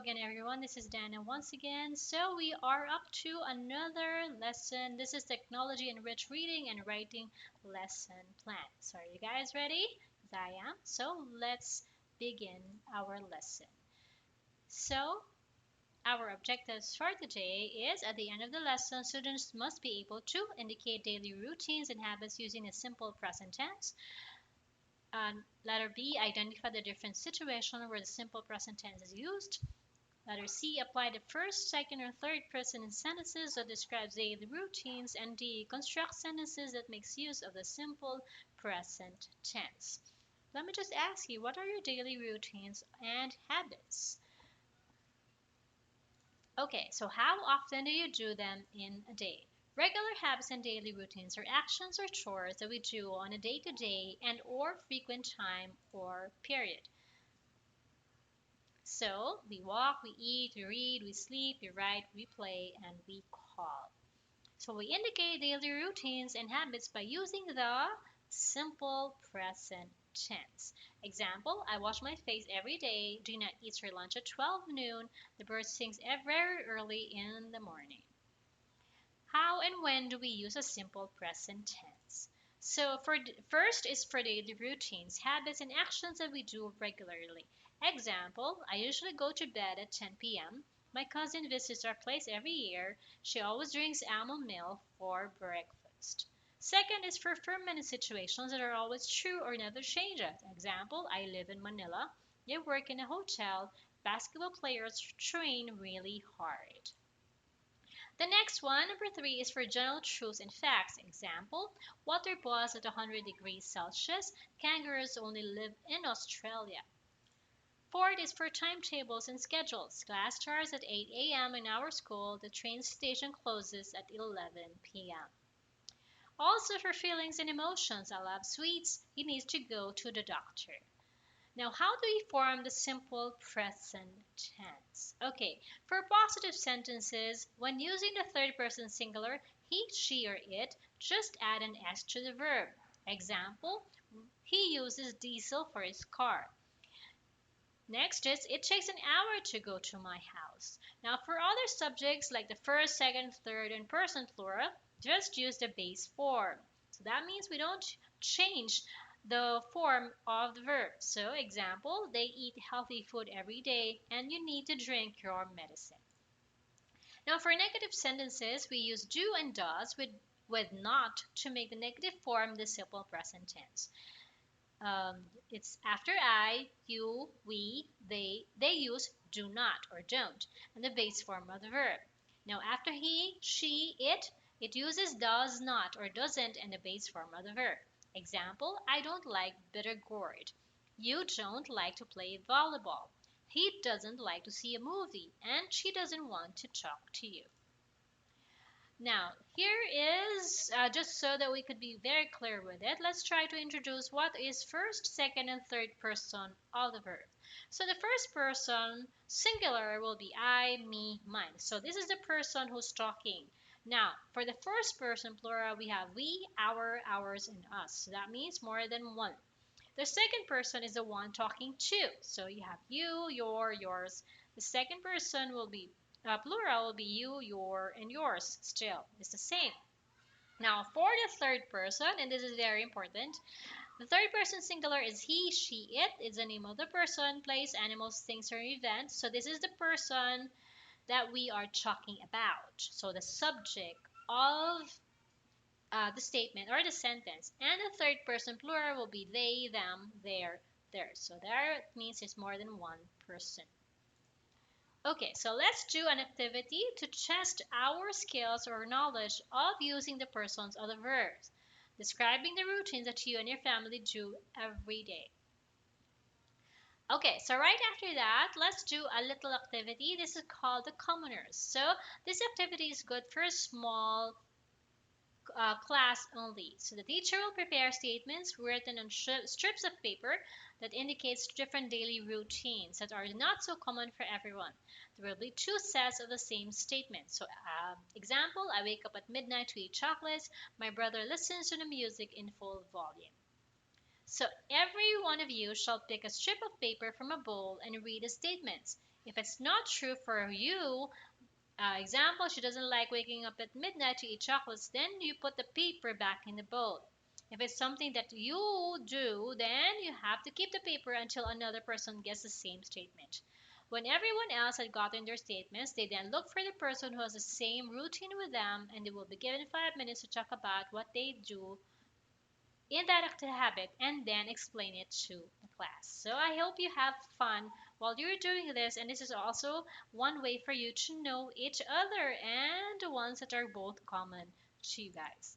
again, everyone. This is Dana once again. So, we are up to another lesson. This is Technology Enriched Reading and Writing Lesson Plan. So, are you guys ready? 'Cause I am. So, let's begin our lesson. So, our objectives for today is at the end of the lesson, students must be able to indicate daily routines and habits using a simple present tense. Letter B, identify the different situations where the simple present tense is used. Letter C, apply the first, second, or third person in sentences that describes daily routines. And D, construct sentences that makes use of the simple present tense. Let me just ask you, what are your daily routines and habits? Okay, so how often do you do them in a day? Regular habits and daily routines are actions or chores that we do on a day-to-day and or frequent time or period. So we walk, we eat, we read, we sleep, we write, we play, and we call. So we indicate daily routines and habits by using the simple present tense. Example, I wash my face every day. Gina eats her lunch at 12 noon. The bird sings very early in the morning. How and when do we use a simple present tense? So first is for daily routines, habits, and actions that we do regularly. Example, I usually go to bed at 10 p.m. My cousin visits our place every year. She always drinks almond milk for breakfast. Second is for permanent situations that are always true or never change. Example, I live in Manila. I work in a hotel. Basketball players train really hard. The next one, number three, is for general truths and facts. Example, water boils at 100 degrees Celsius. Kangaroos only live in Australia. Fourth is for timetables and schedules. Class starts at 8 a.m. in our school. The train station closes at 11 p.m. Also for feelings and emotions. I love sweets. He needs to go to the doctor. Now, how do we form the simple present tense? Okay, for positive sentences, when using the third person singular, he, she, or it, just add an S to the verb. Example, he uses diesel for his car. Next is, it takes an hour to go to my house. Now, for other subjects like the first, second, third, and person plural, just use the base form. So that means we don't change the form of the verb. So, example, they eat healthy food every day and you need to drink your medicine. Now, for negative sentences, we use do and does with not to make the negative form the simple present tense. It's after I, you, we, they use do not or don't, and the base form of the verb. Now after he, she, it uses does not or doesn't and the base form of the verb. Example, I don't like bitter gourd. You don't like to play volleyball. He doesn't like to see a movie, and she doesn't want to talk to you. Now, here is, just so that we could be very clear with it, let's try to introduce what is first, second, and third person of the verb. So the first person, singular, will be I, me, mine. So this is the person who's talking. Now, for the first person plural, we have we, our, ours, and us. So that means more than one. The second person is the one talking to. So you have you, your, yours. The second person will be plural will be you, your, and yours still. It's the same. Now, for the third person, and this is very important, the third person singular is he, she, it. It's the name of the person, place, animals, things, or event. So this is the person that we are talking about. So the subject of the statement or the sentence. And the third person plural will be they, them, their, theirs. So there means it's more than one person. Okay, so let's do an activity to test our skills or knowledge of using the persons of the verbs, describing the routines that you and your family do every day. Okay, so right after that, let's do a little activity. This is called the commoners. So this activity is good for a small class only. So the teacher will prepare statements written on strips of paper that indicates different daily routines that are not so common for everyone. There will be two sets of the same statement. So example, I wake up at midnight to eat chocolates. My brother listens to the music in full volume. So every one of you shall pick a strip of paper from a bowl and read the statements. If it's not true for you, example, she doesn't like waking up at midnight to eat chocolates, then you put the paper back in the bowl. If it's something that you do, then you have to keep the paper until another person gets the same statement. When everyone else had gotten their statements, they then look for the person who has the same routine with them, and they will be given 5 minutes to talk about what they do in that habit and then explain it to the class. So I hope you have fun while you're doing this, and this is also one way for you to know each other and the ones that are both common to you guys.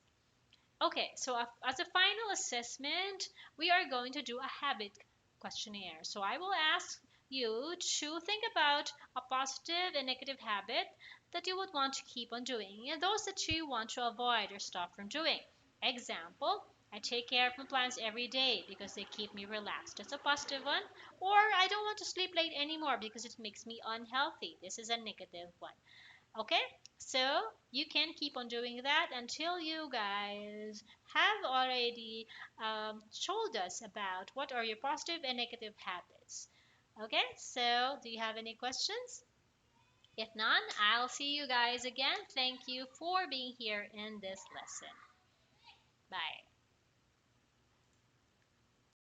Okay, so as a final assessment, we are going to do a habit questionnaire. So I will ask you to think about a positive and negative habit that you would want to keep on doing and those that you want to avoid or stop from doing. Example, I take care of my plants every day because they keep me relaxed. That's a positive one. Or I don't want to sleep late anymore because it makes me unhealthy. This is a negative one. Okay, so you can keep on doing that until you guys have already told us about what are your positive and negative habits. Okay, so do you have any questions? If none, I'll see you guys again. Thank you for being here in this lesson. Bye.